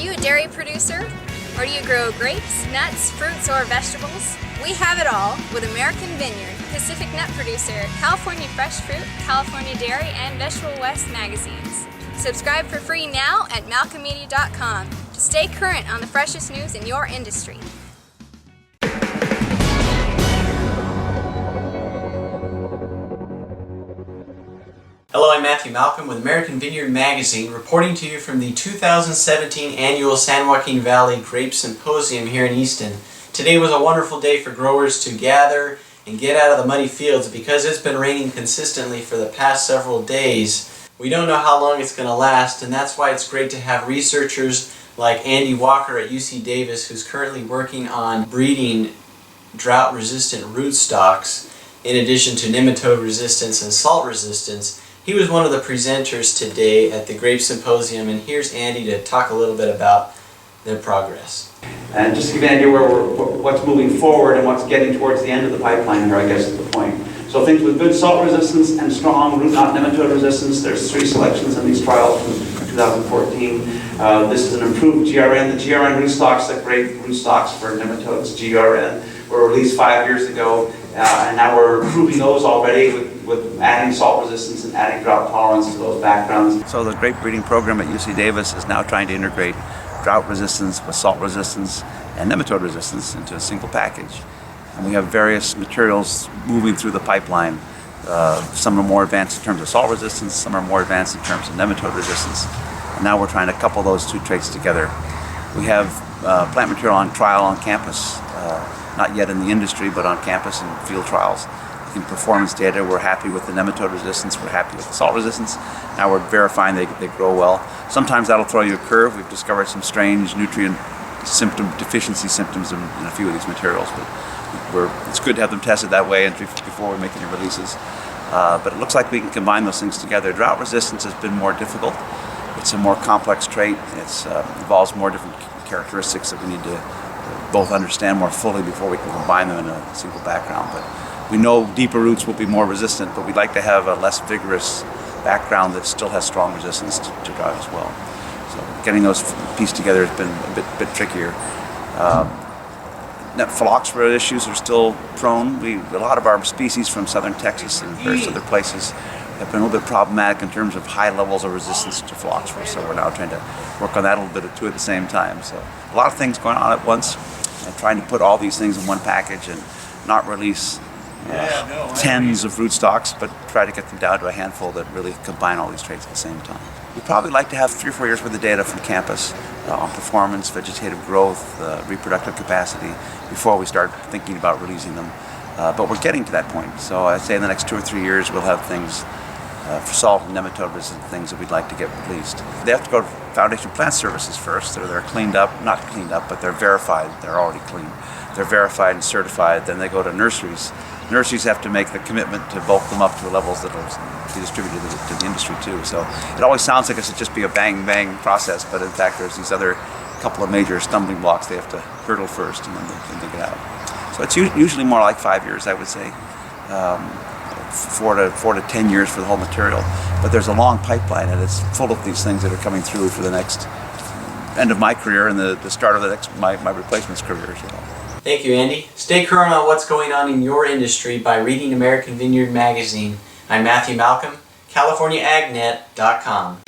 you a dairy producer? Or do you grow grapes, nuts, fruits, or vegetables? We have it all with American Vineyard, Pacific Nut Producer, California Fresh Fruit, California Dairy, and Vegetable West magazines. Subscribe for free now at malcolmmedia.com to stay current on the freshest news in your industry. Hello, I'm Matthew Malcolm with American Vineyard Magazine, reporting to you from the 2017 annual San Joaquin Valley Grape Symposium here in Easton. Today was a wonderful day for growers to gather and get out of the muddy fields. Because it's been raining consistently for the past several days, we don't know how long it's going to last, and that's why it's great to have researchers like Andy Walker at UC Davis, who's currently working on breeding drought-resistant rootstocks in addition to nematode resistance and salt resistance. He was one of the presenters today at the Grape Symposium, and here's Andy to talk a little bit about their progress. And just to give you an idea what's moving forward and what's getting towards the end of the pipeline here, I guess is the point. So things with good salt resistance and strong root knot nematode resistance, there's 3 selections in these trials from 2014. This is an improved GRN. The GRN rootstocks, the Grape rootstocks for nematodes, GRN, were released 5 years ago, and now we're improving those already with adding salt resistance and adding drought tolerance to those backgrounds. So the grape breeding program at UC Davis is now trying to integrate drought resistance with salt resistance and nematode resistance into a single package. And we have various materials moving through the pipeline. Some are more advanced in terms of salt resistance, some are more advanced in terms of nematode resistance. And now we're trying to couple those 2 traits together. We have plant material on trial on campus, not yet in the industry, but on campus in field trials. In performance data, we're happy with the nematode resistance, we're happy with the salt resistance. Now we're verifying they grow well. Sometimes that'll throw you a curve. We've discovered some strange nutrient deficiency symptoms in a few of these materials, but it's good to have them tested that way and before we make any releases. But it looks like we can combine those things together. Drought resistance has been more difficult. It's a more complex trait. It involves more different characteristics that we need to both understand more fully before we can combine them in a single background. But we know deeper roots will be more resistant, but we'd like to have a less vigorous background that still has strong resistance to drought as well. So getting those pieced together has been a bit trickier. Phylloxera issues are still prone. A lot of our species from southern Texas and various other places have been a little bit problematic in terms of high levels of resistance to phylloxera. So we're now trying to work on that a little bit too at the same time. So a lot of things going on at once, and trying to put all these things in one package and not release tens of rootstocks, but try to get them down to a handful that really combine all these traits at the same time. We'd probably like to have 3 or 4 years worth of data from campus on performance, vegetative growth, reproductive capacity before we start thinking about releasing them. But we're getting to that point. So I'd say in the next 2 or 3 years we'll have things for salt and nematode resistant things that we'd like to get released. They have to go to Foundation Plant Services first. They're cleaned up, not cleaned up, but they're verified. They're already clean. They're verified and certified. Then they go to nurseries. Nurseries have to make the commitment to bulk them up to levels that will be distributed to the industry too. So it always sounds like it should just be a bang process, but in fact there's these other couple of major stumbling blocks they have to hurdle first, and then they get out. So it's usually more like 5 years, I would say. 4 to 10 years for the whole material. But there's a long pipeline, and it's full of these things that are coming through for the next end of my career and the start of the next my replacement's career as well. Thank you, Andy. Stay current on what's going on in your industry by reading American Vineyard Magazine. I'm Matthew Malcolm, CaliforniaAgNet.com.